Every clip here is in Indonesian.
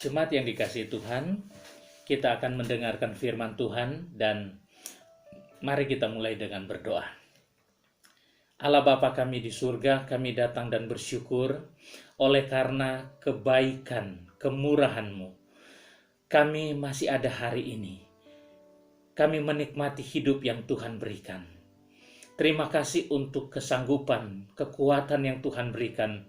Jemaat yang dikasihi Tuhan, kita akan mendengarkan firman Tuhan dan mari kita mulai dengan berdoa. Allah Bapa kami di surga, kami datang dan bersyukur oleh karena kebaikan, kemurahan-Mu. Kami masih ada hari ini. Kami menikmati hidup yang Tuhan berikan. Terima kasih untuk kesanggupan, kekuatan yang Tuhan berikan.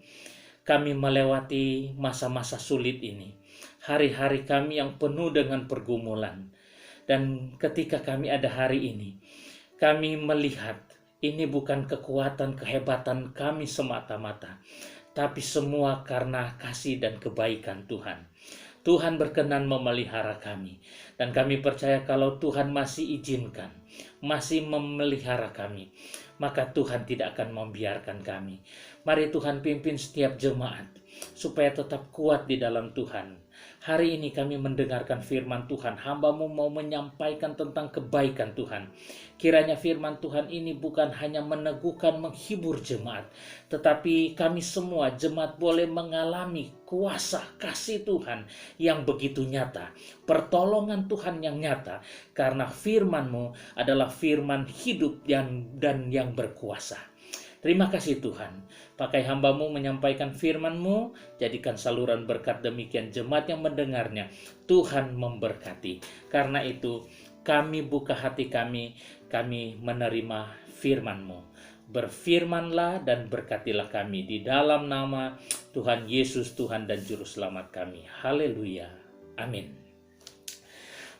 Kami melewati masa-masa sulit ini. Hari-hari kami yang penuh dengan pergumulan. Dan ketika kami ada hari ini, kami melihat ini bukan kekuatan, kehebatan kami semata-mata, tapi semua karena kasih dan kebaikan Tuhan. Tuhan berkenan memelihara kami. Dan kami percaya kalau Tuhan masih izinkan, masih memelihara kami, maka Tuhan tidak akan membiarkan kami. Mari Tuhan pimpin setiap jemaat, supaya tetap kuat di dalam Tuhan. Hari ini kami mendengarkan firman Tuhan. Hamba-Mu mau menyampaikan tentang kebaikan Tuhan. Kiranya firman Tuhan ini bukan hanya meneguhkan, menghibur jemaat, tetapi kami semua jemaat boleh mengalami kuasa kasih Tuhan yang begitu nyata. Pertolongan Tuhan yang nyata. Karena firman-Mu adalah firman hidup dan yang berkuasa. Terima kasih Tuhan, pakai hamba-Mu menyampaikan firman-Mu, jadikan saluran berkat demikian jemaat yang mendengarnya. Tuhan memberkati. Karena itu kami buka hati kami menerima firman-Mu. Berfirmanlah dan berkatilah kami di dalam nama Tuhan Yesus, Tuhan dan Juru Selamat kami. Haleluya. Amin.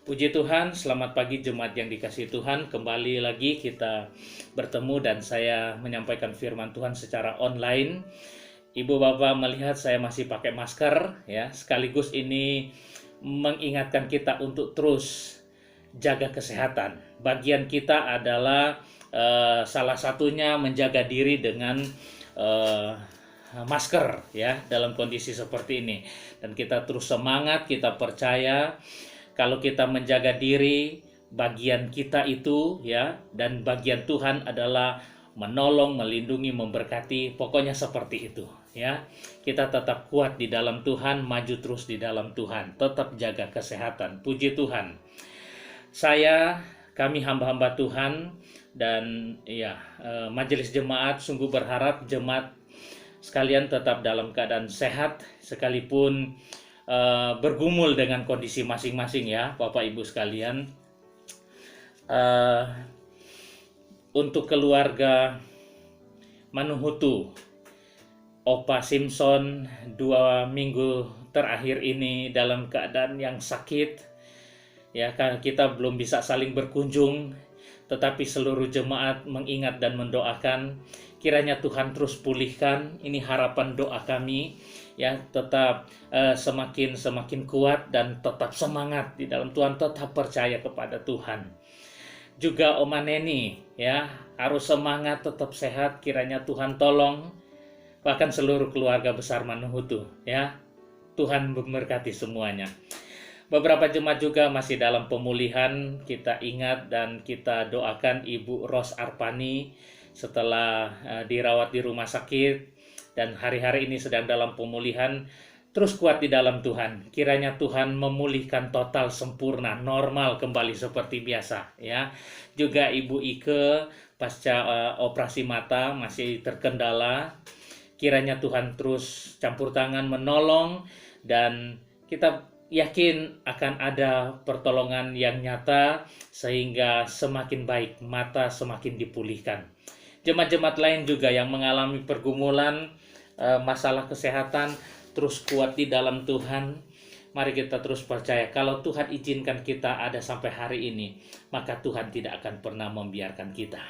Puji Tuhan, selamat pagi jemaat yang dikasihi Tuhan. Kembali lagi kita bertemu dan saya menyampaikan firman Tuhan secara online. Ibu Bapak melihat saya masih pakai masker ya. Sekaligus ini mengingatkan kita untuk terus jaga kesehatan. Bagian kita adalah salah satunya menjaga diri dengan masker ya dalam kondisi seperti ini. Dan kita terus semangat, kita percaya kalau kita menjaga diri, bagian kita itu ya, dan bagian Tuhan adalah menolong, melindungi, memberkati, pokoknya seperti itu ya. Kita tetap kuat di dalam Tuhan, maju terus di dalam Tuhan, tetap jaga kesehatan. Puji Tuhan. Kami hamba-hamba Tuhan dan ya majelis jemaat sungguh berharap jemaat sekalian tetap dalam keadaan sehat sekalipun bergumul dengan kondisi masing-masing ya Bapak Ibu sekalian. Untuk keluarga Manuhutu, Opa Simpson 2 minggu terakhir ini dalam keadaan yang sakit ya, kita belum bisa saling berkunjung, tetapi seluruh jemaat mengingat dan mendoakan kiranya Tuhan terus pulihkan. Ini harapan doa kami ya, tetap semakin kuat dan tetap semangat di dalam Tuhan, tetap percaya kepada Tuhan. Juga Oma Neni ya, harus semangat, tetap sehat, kiranya Tuhan tolong, bahkan seluruh keluarga besar Manuhutu ya. Tuhan memberkati semuanya. Beberapa jemaat juga masih dalam pemulihan, kita ingat dan kita doakan Ibu Ros Arpani setelah dirawat di rumah sakit dan hari-hari ini sedang dalam pemulihan. Terus kuat di dalam Tuhan. Kiranya Tuhan memulihkan total, sempurna, normal kembali seperti biasa ya. Juga Ibu Ike pasca operasi mata masih terkendala. Kiranya Tuhan terus campur tangan menolong dan kita yakin akan ada pertolongan yang nyata sehingga semakin baik, mata semakin dipulihkan. Jemaat-jemaat lain juga yang mengalami pergumulan masalah kesehatan, terus kuat di dalam Tuhan. Mari kita terus percaya kalau Tuhan izinkan kita ada sampai hari ini, maka Tuhan tidak akan pernah membiarkan kita.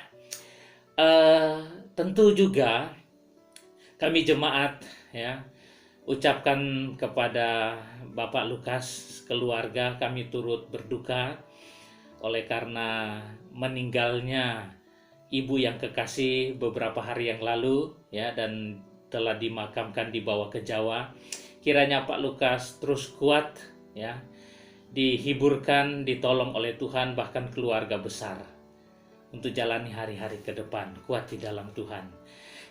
Tentu juga kami jemaat ya, ucapkan kepada Bapak Lukas, keluarga kami turut berduka oleh karena meninggalnya ibu yang kekasih beberapa hari yang lalu ya, dan telah dimakamkan dibawa ke Jawa. Kiranya Pak Lukas terus kuat ya, dihiburkan, ditolong oleh Tuhan, bahkan keluarga besar untuk jalani hari-hari ke depan kuat di dalam Tuhan.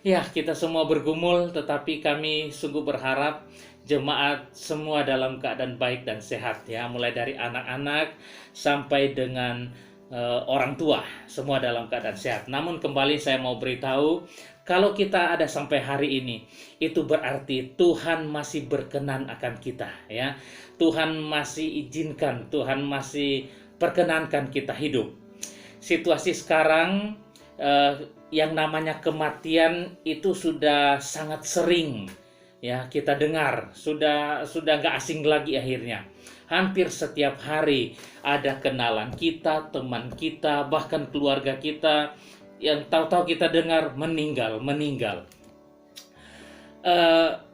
Ya, kita semua bergumul, tetapi kami sungguh berharap jemaat semua dalam keadaan baik dan sehat ya, mulai dari anak-anak sampai dengan orang tua, semua dalam keadaan sehat. Namun kembali saya mau beritahu, kalau kita ada sampai hari ini, itu berarti Tuhan masih berkenan akan kita ya. Tuhan masih izinkan, Tuhan masih perkenankan kita hidup. Situasi sekarang yang namanya kematian itu sudah sangat sering ya kita dengar, sudah nggak asing lagi akhirnya. Hampir setiap hari ada kenalan kita, teman kita, bahkan keluarga kita yang tahu-tahu kita dengar meninggal.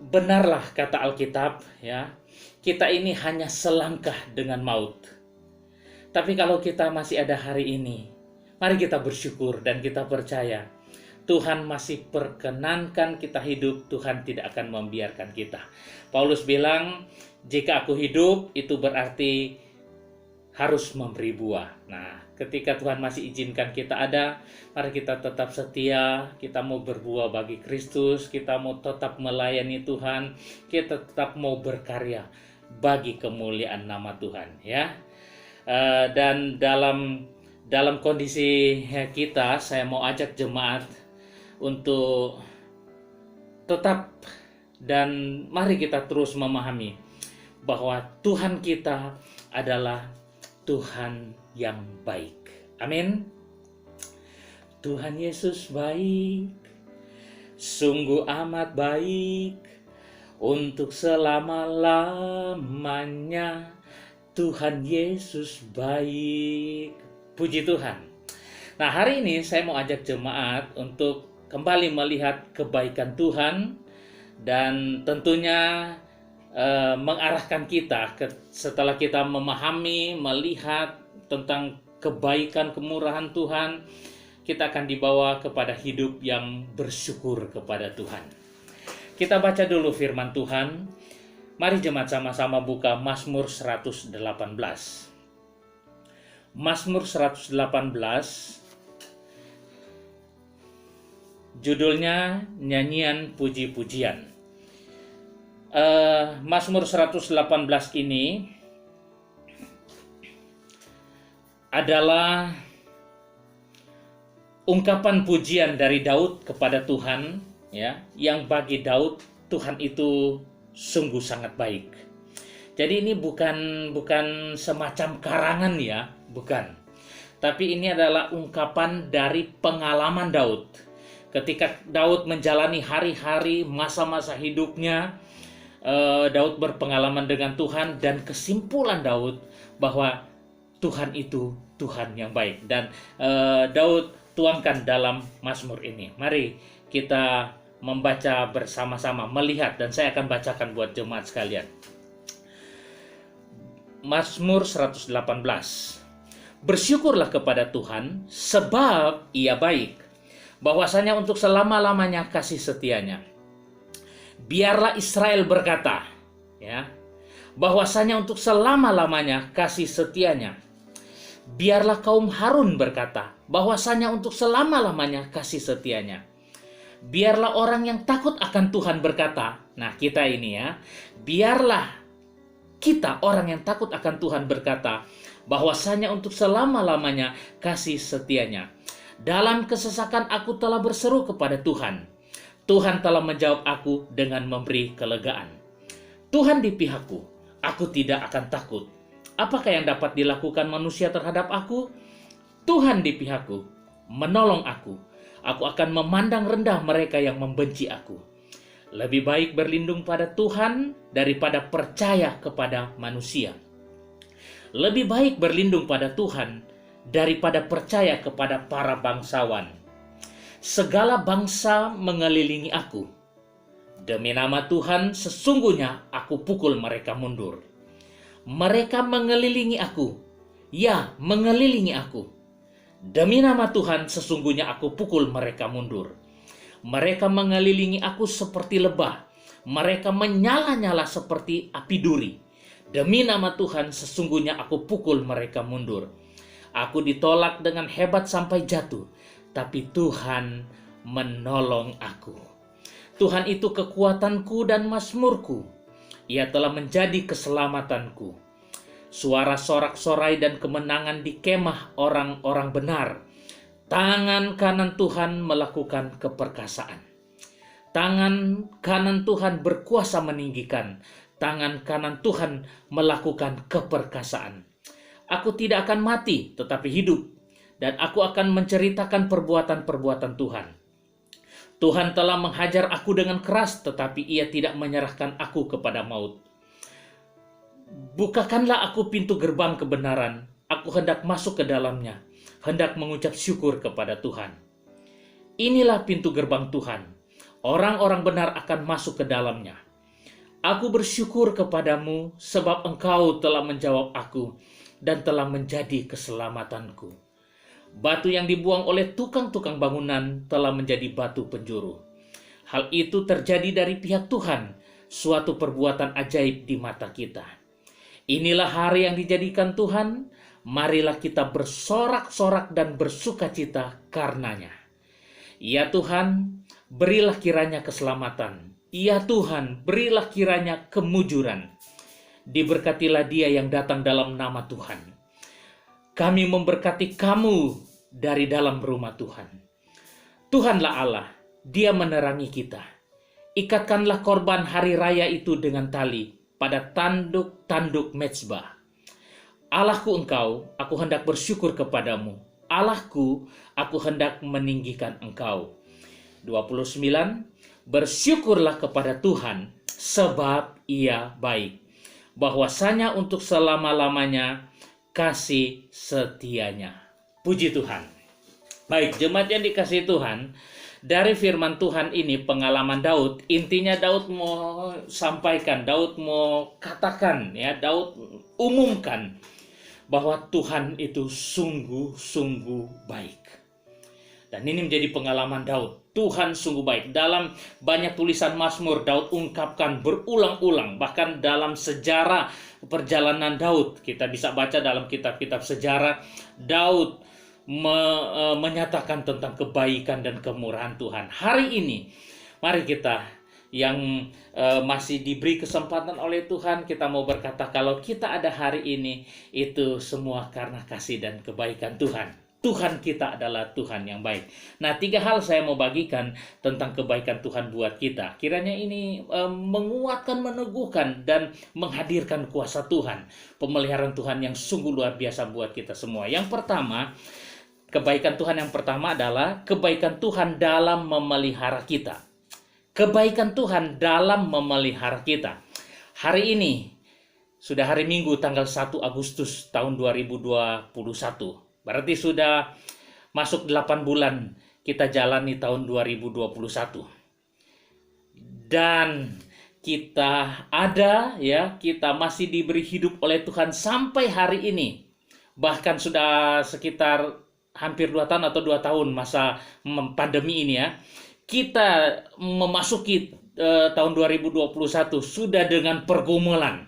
Benarlah kata Alkitab ya, kita ini hanya selangkah dengan maut. Tapi kalau kita masih ada hari ini, mari kita bersyukur dan kita percaya Tuhan masih perkenankan kita hidup, Tuhan tidak akan membiarkan kita. Paulus bilang, jika aku hidup itu berarti harus memberi buah. Nah, ketika Tuhan masih izinkan kita ada, mari kita tetap setia, kita mau berbuah bagi Kristus, kita mau tetap melayani Tuhan, kita tetap mau berkarya bagi kemuliaan nama Tuhan ya. Dan dalam kondisi kita, saya mau ajak jemaat untuk tetap dan mari kita terus memahami bahwa Tuhan kita adalah Tuhan yang baik. Amin. Tuhan Yesus baik, sungguh amat baik, untuk selama-lamanya Tuhan Yesus baik. Puji Tuhan. Nah, hari ini saya mau ajak jemaat untuk kembali melihat kebaikan Tuhan dan tentunya mengarahkan kita setelah kita memahami, melihat tentang kebaikan, kemurahan Tuhan, kita akan dibawa kepada hidup yang bersyukur kepada Tuhan. Kita baca dulu firman Tuhan. Mari jemaat sama-sama buka Mazmur 118. Mazmur 118 judulnya nyanyian puji-pujian. Mazmur 118 ini adalah ungkapan pujian dari Daud kepada Tuhan ya, yang bagi Daud Tuhan itu sungguh sangat baik. Jadi ini bukan semacam karangan ya, bukan. Tapi ini adalah ungkapan dari pengalaman Daud. Ketika Daud menjalani hari-hari masa-masa hidupnya, Daud berpengalaman dengan Tuhan dan kesimpulan Daud bahwa Tuhan itu Tuhan yang baik. Dan Daud tuangkan dalam Mazmur ini. Mari kita membaca bersama-sama, melihat, dan saya akan bacakan buat jemaat sekalian. Mazmur 118. Bersyukurlah kepada Tuhan sebab Ia baik, bahwasanya untuk selama-lamanya kasih setianya. Biarlah Israel berkata, ya, bahwasanya untuk selama-lamanya kasih setianya. Biarlah kaum Harun berkata, bahwasanya untuk selama-lamanya kasih setianya. Biarlah orang yang takut akan Tuhan berkata, nah kita ini ya, biarlah kita orang yang takut akan Tuhan berkata, bahwasanya untuk selama-lamanya kasih setianya. Dalam kesesakan aku telah berseru kepada Tuhan. Tuhan telah menjawab aku dengan memberi kelegaan. Tuhan di pihakku, aku tidak akan takut. Apakah yang dapat dilakukan manusia terhadap aku? Tuhan di pihakku, menolong aku. Aku akan memandang rendah mereka yang membenci aku. Lebih baik berlindung pada Tuhan daripada percaya kepada manusia. Lebih baik berlindung pada Tuhan daripada percaya kepada para bangsawan. Segala bangsa mengelilingi aku. Demi nama Tuhan sesungguhnya aku pukul mereka mundur. Mereka mengelilingi aku. Ya, mengelilingi aku. Demi nama Tuhan sesungguhnya aku pukul mereka mundur. Mereka mengelilingi aku seperti lebah. Mereka menyala-nyala seperti api duri. Demi nama Tuhan sesungguhnya aku pukul mereka mundur. Aku ditolak dengan hebat sampai jatuh, tapi Tuhan menolong aku. Tuhan itu kekuatanku dan mazmurku. Ia telah menjadi keselamatanku. Suara sorak-sorai dan kemenangan di kemah orang-orang benar. Tangan kanan Tuhan melakukan keperkasaan. Tangan kanan Tuhan berkuasa meninggikan. Tangan kanan Tuhan melakukan keperkasaan. Aku tidak akan mati, tetapi hidup. Dan aku akan menceritakan perbuatan-perbuatan Tuhan. Tuhan telah menghajar aku dengan keras, tetapi Ia tidak menyerahkan aku kepada maut. Bukakanlah aku pintu gerbang kebenaran. Aku hendak masuk ke dalamnya, hendak mengucap syukur kepada Tuhan. Inilah pintu gerbang Tuhan. Orang-orang benar akan masuk ke dalamnya. Aku bersyukur kepadamu, sebab Engkau telah menjawab aku dan telah menjadi keselamatanku. Batu yang dibuang oleh tukang-tukang bangunan telah menjadi batu penjuru. Hal itu terjadi dari pihak Tuhan, suatu perbuatan ajaib di mata kita. Inilah hari yang dijadikan Tuhan, marilah kita bersorak-sorak dan bersukacita karenanya. Ya Tuhan, berilah kiranya keselamatan. Ya Tuhan, berilah kiranya kemujuran. Diberkatilah dia yang datang dalam nama Tuhan. Kami memberkati kamu dari dalam rumah Tuhan. Tuhanlah Allah, Dia menerangi kita. Ikatkanlah korban hari raya itu dengan tali pada tanduk-tanduk mezbah. Allahku Engkau, aku hendak bersyukur kepadamu. Allahku, aku hendak meninggikan Engkau. 29. Bersyukurlah kepada Tuhan, sebab Ia baik. Bahwasanya untuk selama-lamanya kasih setianya. Puji Tuhan. Baik, jemaat yang dikasihi Tuhan, dari firman Tuhan ini pengalaman Daud, intinya Daud mau sampaikan, Daud mau katakan, ya, Daud umumkan bahwa Tuhan itu sungguh-sungguh baik. Dan ini menjadi pengalaman Daud. Tuhan sungguh baik. Dalam banyak tulisan Mazmur, Daud ungkapkan berulang-ulang. Bahkan dalam sejarah perjalanan Daud, kita bisa baca dalam kitab-kitab sejarah, Daud menyatakan tentang kebaikan dan kemurahan Tuhan. Hari ini, mari kita yang masih diberi kesempatan oleh Tuhan, kita mau berkata kalau kita ada hari ini, itu semua karena kasih dan kebaikan Tuhan. Tuhan kita adalah Tuhan yang baik. Nah, 3 hal saya mau bagikan tentang kebaikan Tuhan buat kita. Kiranya ini menguatkan, meneguhkan, dan menghadirkan kuasa Tuhan. Pemeliharaan Tuhan yang sungguh luar biasa buat kita semua. Yang pertama, kebaikan Tuhan yang pertama adalah kebaikan Tuhan dalam memelihara kita. Kebaikan Tuhan dalam memelihara kita. Hari ini, sudah hari Minggu tanggal 1 Agustus tahun 2021. Berarti sudah masuk 8 bulan kita jalani tahun 2021. Dan kita ada, ya, kita masih diberi hidup oleh Tuhan sampai hari ini. Bahkan sudah sekitar hampir 2 tahun atau 2 tahun masa pandemi ini, ya. Kita memasuki tahun 2021 sudah dengan pergumulan,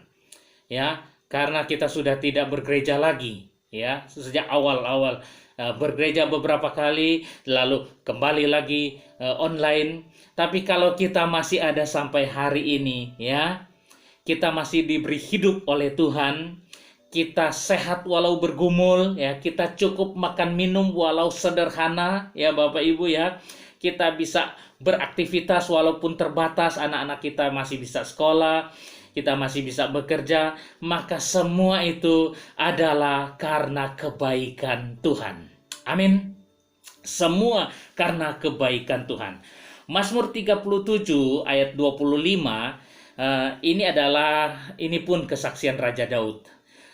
ya, karena kita sudah tidak bergereja lagi. Ya, sejak awal-awal bergereja beberapa kali, lalu kembali lagi online. Tapi kalau kita masih ada sampai hari ini, ya, kita masih diberi hidup oleh Tuhan, kita sehat walau bergumul, ya, kita cukup makan minum walau sederhana, ya Bapak Ibu, ya, kita bisa beraktivitas walaupun terbatas, anak-anak kita masih bisa sekolah, kita masih bisa bekerja, maka semua itu adalah karena kebaikan Tuhan. Amin. Semua karena kebaikan Tuhan. Mazmur 37 ayat 25, ini pun kesaksian Raja Daud.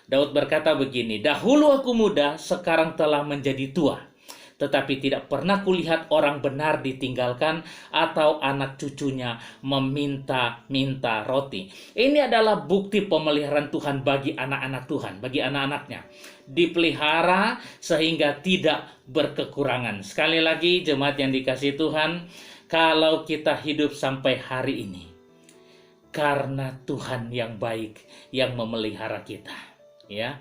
Daud berkata begini, "Dahulu aku muda, sekarang telah menjadi tua. Tetapi tidak pernah kulihat orang benar ditinggalkan atau anak cucunya meminta-minta roti." Ini adalah bukti pemeliharaan Tuhan bagi anak-anak Tuhan, bagi anak-anaknya. Dipelihara sehingga tidak berkekurangan. Sekali lagi, jemaat yang dikasihi Tuhan, kalau kita hidup sampai hari ini, karena Tuhan yang baik yang memelihara kita, ya.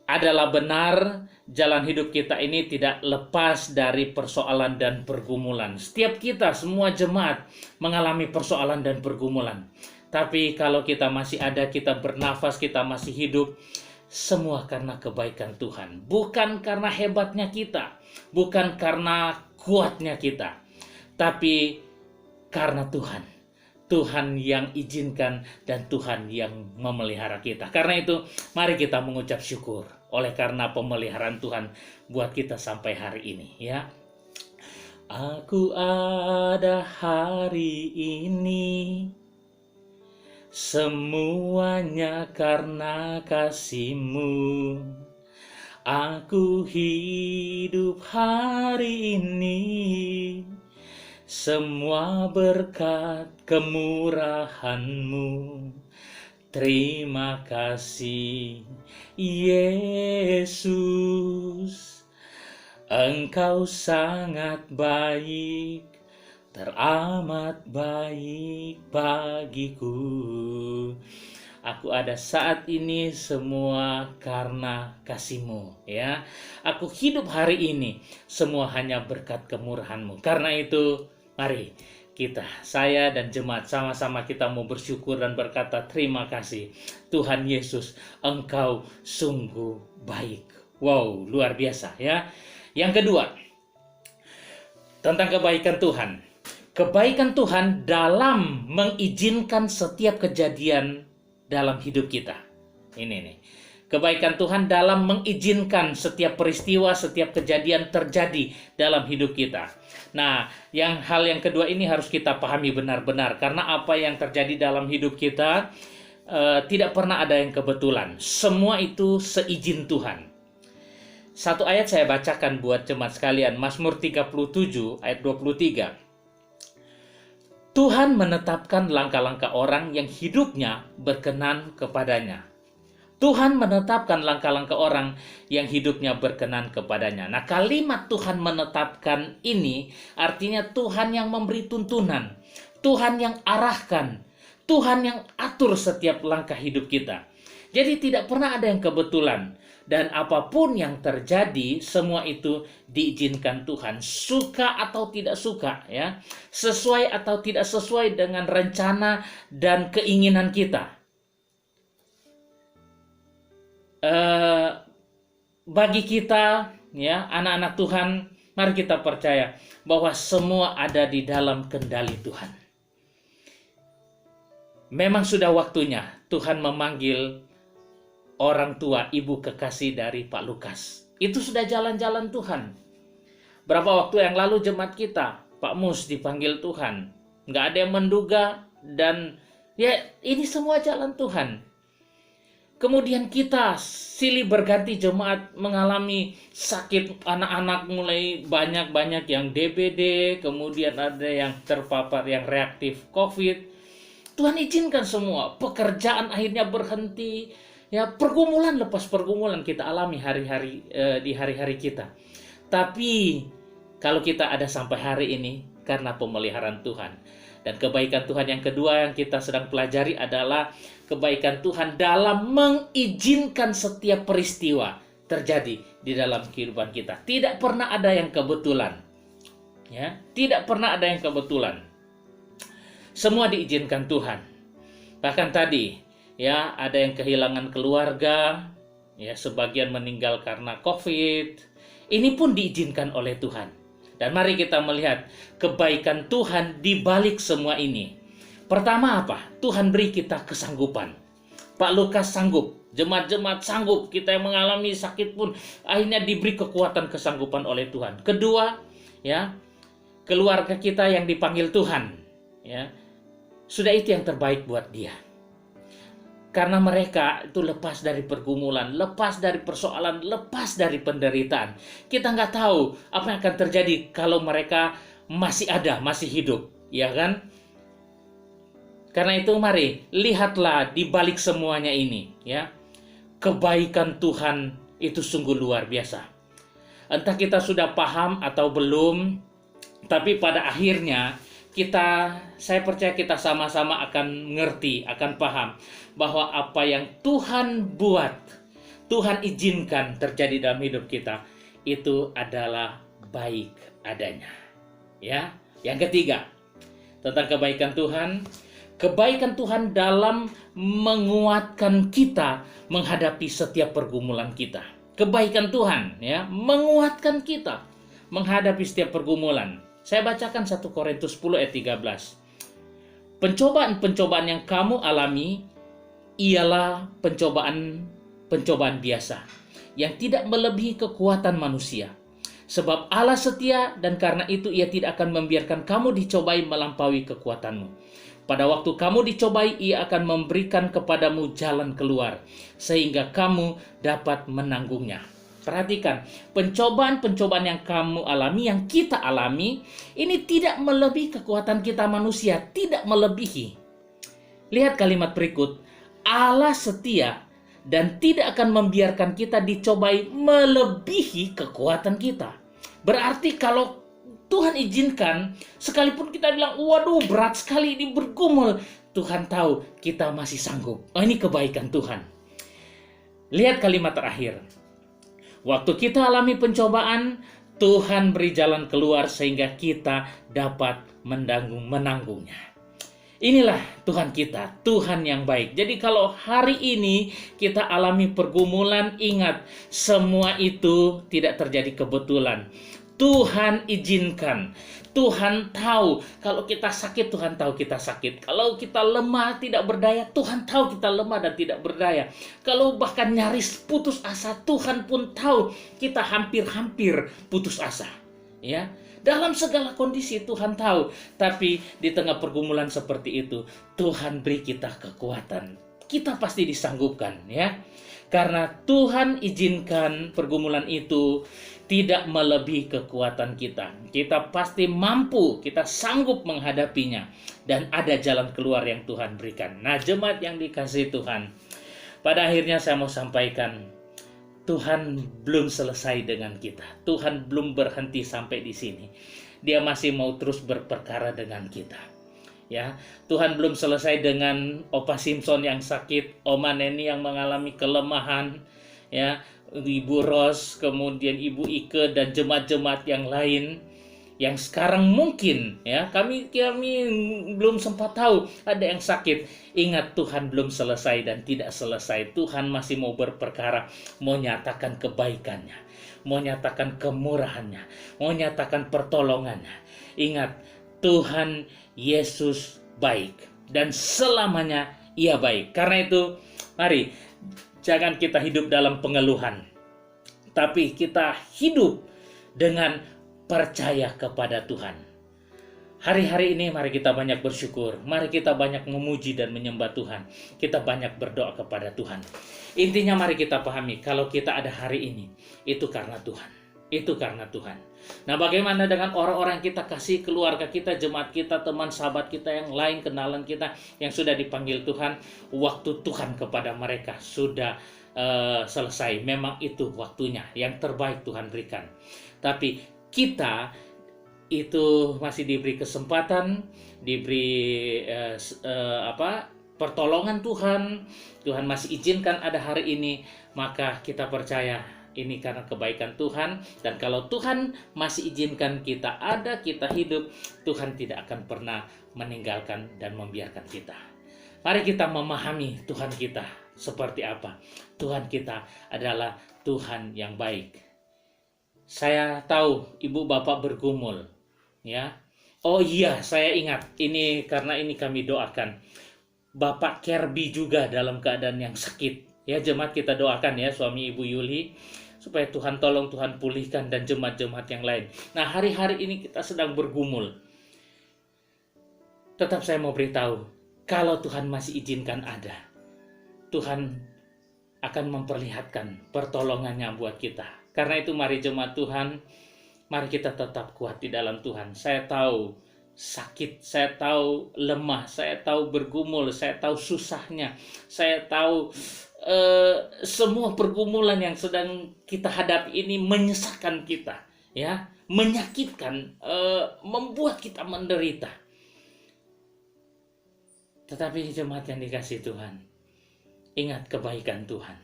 Adalah benar jalan hidup kita ini tidak lepas dari persoalan dan pergumulan. Setiap kita, semua jemaat mengalami persoalan dan pergumulan. Tapi kalau kita masih ada, kita bernafas, kita masih hidup, semua karena kebaikan Tuhan. Bukan karena hebatnya kita, bukan karena kuatnya kita, tapi karena Tuhan. Tuhan yang izinkan dan Tuhan yang memelihara kita. Karena itu, mari kita mengucap syukur oleh karena pemeliharaan Tuhan buat kita sampai hari ini, ya. Aku ada hari ini, semuanya karena kasih-Mu. Aku hidup hari ini, semua berkat kemurahan-Mu. Terima kasih Yesus, Engkau sangat baik, teramat baik bagiku. Aku ada saat ini semua karena kasih-Mu, ya. Aku hidup hari ini semua hanya berkat kemurahan-Mu. Karena itu, mari kita, saya dan jemaat, sama-sama kita mau bersyukur dan berkata terima kasih. Tuhan Yesus, Engkau sungguh baik. Wow, luar biasa, ya. Yang kedua, tentang kebaikan Tuhan. Kebaikan Tuhan dalam mengizinkan setiap kejadian dalam hidup kita. Ini nih. Kebaikan Tuhan dalam mengizinkan setiap peristiwa, setiap kejadian terjadi dalam hidup kita. Nah, hal yang kedua ini harus kita pahami benar-benar. Karena apa yang terjadi dalam hidup kita tidak pernah ada yang kebetulan. Semua itu seizin Tuhan. Satu ayat saya bacakan buat jemaat sekalian. Mazmur 37 ayat 23. Tuhan menetapkan langkah-langkah orang yang hidupnya berkenan kepadanya. Tuhan menetapkan langkah-langkah orang yang hidupnya berkenan kepadanya. Nah, kalimat Tuhan menetapkan ini artinya Tuhan yang memberi tuntunan, Tuhan yang arahkan, Tuhan yang atur setiap langkah hidup kita. Jadi tidak pernah ada yang kebetulan. Dan apapun yang terjadi, semua itu diizinkan Tuhan. Suka atau tidak suka, ya. Sesuai atau tidak sesuai dengan rencana dan keinginan kita. Bagi kita, ya, anak-anak Tuhan, mari kita percaya bahwa semua ada di dalam kendali Tuhan. Memang sudah waktunya Tuhan memanggil orang tua, ibu kekasih dari Pak Lukas. Itu sudah jalan-jalan Tuhan. Berapa waktu yang lalu jemaat kita, Pak Mus dipanggil Tuhan. Nggak ada yang menduga dan ya ini semua jalan Tuhan. Kemudian kita silih berganti jemaat mengalami sakit, anak-anak mulai banyak yang DBD, kemudian ada yang terpapar yang reaktif COVID. Tuhan izinkan semua, pekerjaan akhirnya berhenti. Ya, pergumulan lepas pergumulan kita alami di hari-hari kita. Tapi kalau kita ada sampai hari ini karena pemeliharaan Tuhan. Dan kebaikan Tuhan yang kedua yang kita sedang pelajari adalah kebaikan Tuhan dalam mengizinkan setiap peristiwa terjadi di dalam kehidupan kita. Tidak pernah ada yang kebetulan. Ya, tidak pernah ada yang kebetulan. Semua diizinkan Tuhan. Bahkan tadi, ya, ada yang kehilangan keluarga, ya, sebagian meninggal karena COVID. Ini pun diizinkan oleh Tuhan. Dan mari kita melihat kebaikan Tuhan di balik semua ini. Pertama apa? Tuhan beri kita kesanggupan. Pak Lukas sanggup, jemaat-jemaat sanggup, kita yang mengalami sakit pun akhirnya diberi kekuatan kesanggupan oleh Tuhan. Kedua, ya, keluarga kita yang dipanggil Tuhan, ya, sudah itu yang terbaik buat dia. Karena mereka itu lepas dari pergumulan, lepas dari persoalan, lepas dari penderitaan. Kita nggak tahu apa yang akan terjadi kalau mereka masih ada, masih hidup, ya kan? Karena itu mari lihatlah di balik semuanya ini, ya. Kebaikan Tuhan itu sungguh luar biasa. Entah kita sudah paham atau belum, tapi pada akhirnya saya percaya kita sama-sama akan ngerti, akan paham bahwa apa yang Tuhan buat, Tuhan izinkan terjadi dalam hidup kita, itu adalah baik adanya. Ya, yang ketiga, tentang kebaikan Tuhan, Kebaikan Tuhan dalam menguatkan kita menghadapi setiap pergumulan kita. Kebaikan Tuhan ya menguatkan kita menghadapi setiap pergumulan. Saya bacakan 1 Korintus 10 ayat 13. Pencobaan-pencobaan yang kamu alami ialah pencobaan biasa yang tidak melebihi kekuatan manusia. Sebab Allah setia dan karena itu Ia tidak akan membiarkan kamu dicobai melampaui kekuatanmu. Pada waktu kamu dicobai, Ia akan memberikan kepadamu jalan keluar, sehingga kamu dapat menanggungnya. Perhatikan, pencobaan-pencobaan yang kamu alami, yang kita alami, ini tidak melebihi kekuatan kita manusia, tidak melebihi. Lihat kalimat berikut, Allah setia dan tidak akan membiarkan kita dicobai melebihi kekuatan kita. Berarti kalau Tuhan izinkan, sekalipun kita bilang, waduh berat sekali ini bergumul, Tuhan tahu kita masih sanggup. Oh, ini kebaikan Tuhan. Lihat kalimat terakhir. Waktu kita alami pencobaan, Tuhan beri jalan keluar sehingga kita dapat menanggungnya. Inilah Tuhan kita, Tuhan yang baik. Jadi kalau hari ini kita alami pergumulan, ingat, semua itu tidak terjadi kebetulan. Tuhan izinkan. Tuhan tahu kalau kita sakit, Tuhan tahu kita sakit. Kalau kita lemah, tidak berdaya, Tuhan tahu kita lemah dan tidak berdaya. Kalau bahkan nyaris putus asa, Tuhan pun tahu kita hampir-hampir putus asa. Ya, dalam segala kondisi Tuhan tahu. Tapi di tengah pergumulan seperti itu, Tuhan beri kita kekuatan. Kita pasti disanggupkan, ya. Karena Tuhan izinkan pergumulan itu tidak melebihi kekuatan kita. Kita pasti mampu, kita sanggup menghadapinya. Dan ada jalan keluar yang Tuhan berikan. Nah, jemaat yang dikasihi Tuhan, pada akhirnya saya mau sampaikan, Tuhan belum selesai dengan kita. Tuhan belum berhenti sampai di sini. Dia masih mau terus berperkara dengan kita. Ya, Tuhan belum selesai dengan Opa Simpson yang sakit, Oma Neni yang mengalami kelemahan, ya, Ibu Ros, kemudian Ibu Ike dan jemaat-jemaat yang lain yang sekarang mungkin ya kami belum sempat tahu ada yang sakit. Ingat, Tuhan belum selesai dan tidak selesai. Tuhan masih mau berperkara, mau nyatakan kebaikannya, mau nyatakan kemurahannya, mau nyatakan pertolongannya. Ingat, Tuhan Yesus baik dan selamanya Ia baik. Karena itu, mari jangan kita hidup dalam pengeluhan, tapi kita hidup dengan percaya kepada Tuhan. Hari-hari ini mari kita banyak bersyukur, mari kita banyak memuji dan menyembah Tuhan. Kita banyak berdoa kepada Tuhan. Intinya mari kita pahami, kalau kita ada hari ini, itu karena Tuhan. Itu karena Tuhan. Nah, bagaimana dengan orang-orang yang kita kasih, keluarga kita, jemaat kita, teman sahabat kita yang lain, kenalan kita yang sudah dipanggil Tuhan? Waktu Tuhan kepada mereka sudah selesai. Memang itu waktunya, yang terbaik Tuhan berikan. Tapi kita itu masih diberi kesempatan, diberi pertolongan Tuhan. Tuhan masih izinkan ada hari ini, maka kita percaya ini karena kebaikan Tuhan. Dan kalau Tuhan masih izinkan kita ada, kita hidup, Tuhan tidak akan pernah meninggalkan dan membiarkan kita. Mari kita memahami Tuhan kita seperti apa. Tuhan kita adalah Tuhan yang baik. Saya tahu ibu bapak bergumul, ya. Oh iya, saya ingat ini, karena ini kami doakan Bapak Kerby juga dalam keadaan yang sakit. Ya, jemaat kita doakan ya suami Ibu Yuli supaya Tuhan tolong, Tuhan pulihkan, dan jemaat-jemaat yang lain. Nah, hari-hari ini kita sedang bergumul. Tetap saya mau beritahu, kalau Tuhan masih izinkan ada, Tuhan akan memperlihatkan pertolongannya buat kita. Karena itu mari jemaat Tuhan, mari kita tetap kuat di dalam Tuhan. Saya tahu sakit, saya tahu lemah, saya tahu bergumul, saya tahu susahnya, saya tahu semua pergumulan yang sedang kita hadapi ini menyesakkan kita, ya, menyakitkan, membuat kita menderita. Tetapi jemaat yang dikasihi Tuhan, ingat kebaikan Tuhan.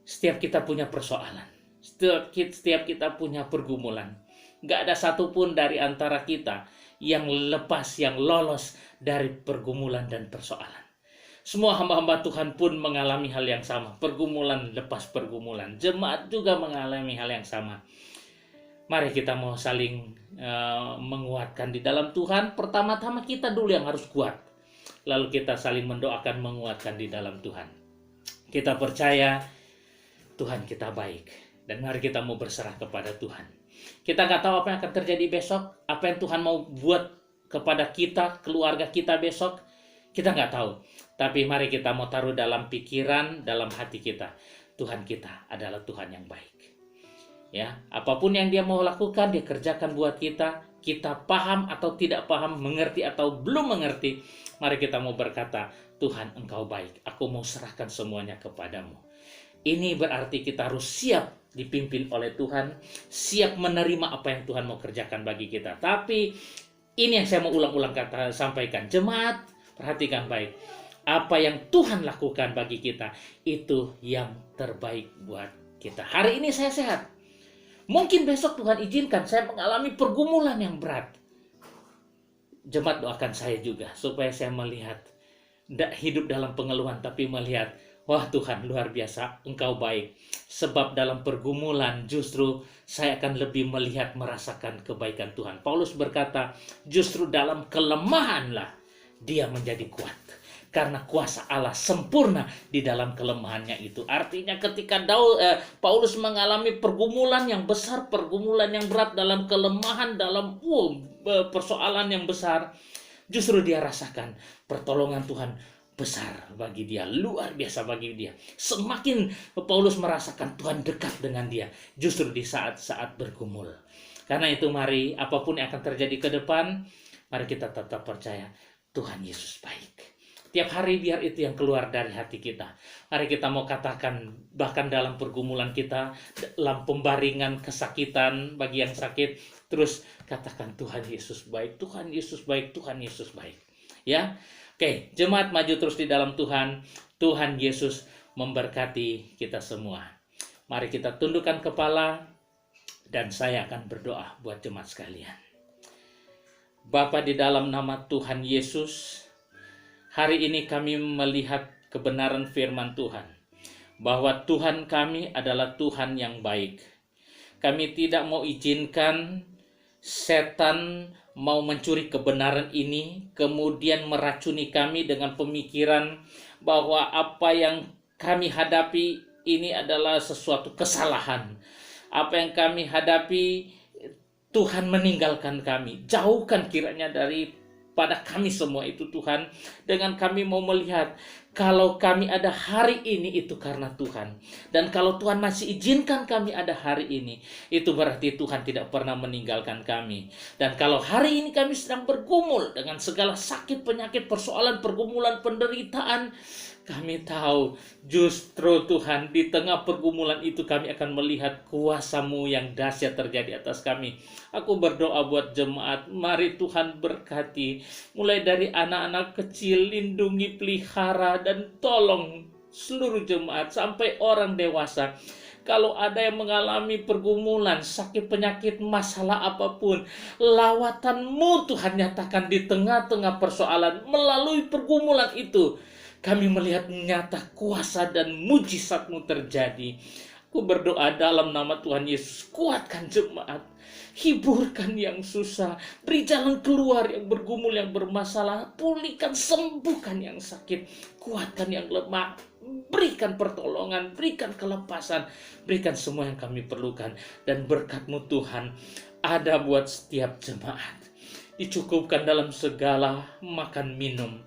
Setiap kita punya persoalan, setiap kita punya pergumulan. Gak ada satupun dari antara kita yang lepas, yang lolos dari pergumulan dan persoalan. Semua hamba-hamba Tuhan pun mengalami hal yang sama, pergumulan lepas pergumulan. Jemaat juga mengalami hal yang sama. Mari kita mau saling menguatkan di dalam Tuhan. Pertama-tama kita dulu yang harus kuat, lalu kita saling mendoakan, menguatkan di dalam Tuhan. Kita percaya Tuhan kita baik, dan mari kita mau berserah kepada Tuhan. Kita nggak tahu apa yang akan terjadi besok, apa yang Tuhan mau buat kepada kita, keluarga kita besok, kita nggak tahu. Tapi mari kita mau taruh dalam pikiran, dalam hati kita, Tuhan kita adalah Tuhan yang baik. Ya, apapun yang Dia mau lakukan, Dia kerjakan buat kita. Kita paham atau tidak paham, mengerti atau belum mengerti, mari kita mau berkata, Tuhan Engkau baik, aku mau serahkan semuanya kepadamu. Ini berarti kita harus siap dipimpin oleh Tuhan, siap menerima apa yang Tuhan mau kerjakan bagi kita. Tapi ini yang saya mau ulang-ulang sampaikan. Jemaat, perhatikan baik. Apa yang Tuhan lakukan bagi kita, itu yang terbaik buat kita. Hari ini saya sehat. Mungkin besok Tuhan izinkan saya mengalami pergumulan yang berat. Jemaat doakan saya juga, supaya saya melihat, tidak hidup dalam pengeluhan, tapi melihat, wah Tuhan luar biasa, Engkau baik. Sebab dalam pergumulan justru saya akan lebih melihat, merasakan kebaikan Tuhan. Paulus berkata, justru dalam kelemahanlah dia menjadi kuat. Karena kuasa Allah sempurna di dalam kelemahannya itu. Artinya ketika Paulus mengalami pergumulan yang besar, pergumulan yang berat, dalam kelemahan, dalam persoalan yang besar, justru dia rasakan pertolongan Tuhan besar bagi dia, luar biasa bagi dia. Semakin Paulus merasakan Tuhan dekat dengan dia, justru di saat-saat bergumul. Karena itu mari, apapun yang akan terjadi ke depan, mari kita tetap percaya Tuhan Yesus baik. Tiap hari biar itu yang keluar dari hati kita. Mari kita mau katakan, bahkan dalam pergumulan kita, dalam pembaringan kesakitan bagi yang sakit, terus katakan Tuhan Yesus baik, Tuhan Yesus baik, Tuhan Yesus baik. Ya, oke, jemaat maju terus di dalam Tuhan. Tuhan Yesus memberkati kita semua. Mari kita tundukkan kepala, dan saya akan berdoa buat jemaat sekalian. Bapa, di dalam nama Tuhan Yesus, hari ini kami melihat kebenaran firman Tuhan, bahwa Tuhan kami adalah Tuhan yang baik. Kami tidak mau izinkan setan mau mencuri kebenaran ini, kemudian meracuni kami dengan pemikiran bahwa apa yang kami hadapi ini adalah sesuatu kesalahan. Apa yang kami hadapi, Tuhan meninggalkan kami. Jauhkan kiranya pada kami semua itu Tuhan, dengan kami mau melihat kalau kami ada hari ini itu karena Tuhan. Dan kalau Tuhan masih izinkan kami ada hari ini, itu berarti Tuhan tidak pernah meninggalkan kami. Dan kalau hari ini kami sedang bergumul dengan segala sakit, penyakit, persoalan, pergumulan, penderitaan, kami tahu justru Tuhan di tengah pergumulan itu kami akan melihat kuasa-Mu yang dahsyat terjadi atas kami. Aku berdoa buat jemaat, mari Tuhan berkati. Mulai dari anak-anak kecil, lindungi, pelihara, dan tolong seluruh jemaat sampai orang dewasa. Kalau ada yang mengalami pergumulan, sakit, penyakit, masalah apapun, lawatan-Mu Tuhan nyatakan di tengah-tengah persoalan. Melalui pergumulan itu, kami melihat nyata kuasa dan mujizat-Mu terjadi. Aku berdoa dalam nama Tuhan Yesus, kuatkan jemaat, hiburkan yang susah, beri jalan keluar yang bergumul, yang bermasalah, pulihkan, sembuhkan yang sakit, kuatkan yang lemah, berikan pertolongan, berikan kelepasan, berikan semua yang kami perlukan. Dan berkat-Mu Tuhan ada buat setiap jemaat, dicukupkan dalam segala makan minum,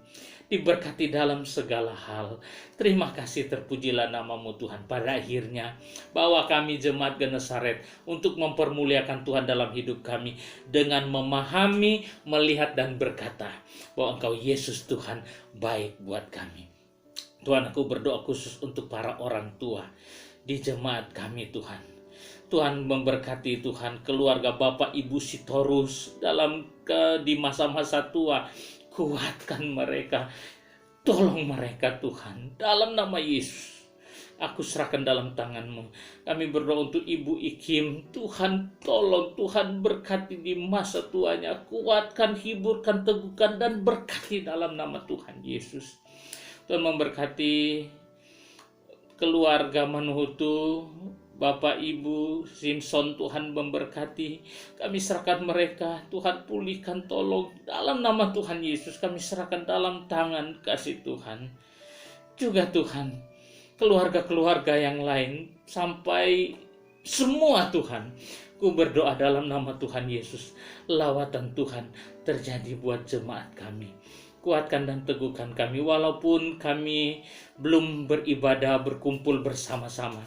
diberkati dalam segala hal. Terima kasih, terpujilah nama-Mu Tuhan. Pada akhirnya, bawa kami jemaat Genesaret untuk mempermuliakan Tuhan dalam hidup kami, dengan memahami, melihat, dan berkata bahwa Engkau Yesus Tuhan baik buat kami. Tuhan, aku berdoa khusus untuk para orang tua di jemaat kami Tuhan. Tuhan memberkati Tuhan keluarga Bapak Ibu Sitorus di masa-masa tua. Kuatkan mereka, tolong mereka Tuhan, dalam nama Yesus. aku serahkan dalam tangan-Mu. Kami berdoa untuk Ibu Ikim, Tuhan tolong, Tuhan berkati di masa tuanya, kuatkan, hiburkan, teguhkan, dan berkati dalam nama Tuhan Yesus. Tuhan memberkati keluarga Manuhutu, Bapak Ibu Simpson, Tuhan memberkati. Kami serahkan mereka, Tuhan pulihkan, tolong dalam nama Tuhan Yesus. Kami serahkan dalam tangan kasih Tuhan. Juga Tuhan, keluarga-keluarga yang lain sampai semua Tuhan, ku berdoa dalam nama Tuhan Yesus, lawatan Tuhan terjadi buat jemaat kami. Kuatkan dan teguhkan kami walaupun kami belum beribadah berkumpul bersama-sama.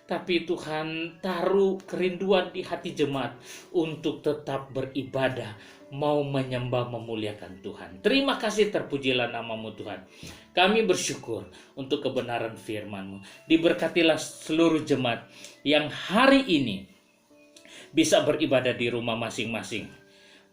Tapi Tuhan taruh kerinduan di hati jemaat untuk tetap beribadah, mau menyembah, memuliakan Tuhan. Terima kasih, terpujilah nama-Mu Tuhan. Kami bersyukur untuk kebenaran firman-Mu. Diberkatilah seluruh jemaat yang hari ini bisa beribadah di rumah masing-masing.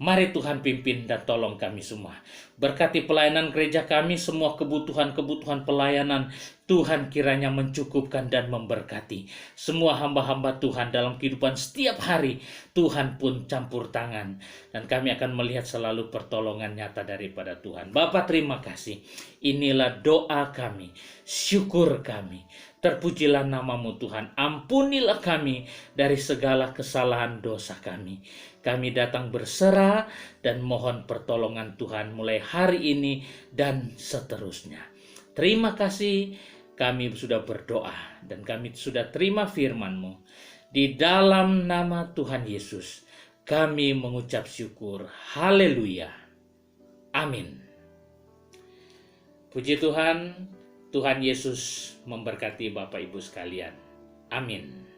Mari Tuhan pimpin dan tolong kami semua. Berkati pelayanan gereja kami, semua kebutuhan-kebutuhan pelayanan Tuhan kiranya mencukupkan dan memberkati. Semua hamba-hamba Tuhan dalam kehidupan setiap hari, Tuhan pun campur tangan. Dan kami akan melihat selalu pertolongan nyata daripada Tuhan. Bapa, terima kasih. Inilah doa kami, syukur kami. Terpujilah nama-Mu Tuhan. Ampunilah kami dari segala kesalahan dosa kami. Kami datang berserah dan mohon pertolongan Tuhan mulai hari ini dan seterusnya. Terima kasih, kami sudah berdoa dan kami sudah terima firman-Mu. Di dalam nama Tuhan Yesus, kami mengucap syukur. Haleluya. Amin. Puji Tuhan, Tuhan Yesus memberkati Bapak Ibu sekalian. Amin.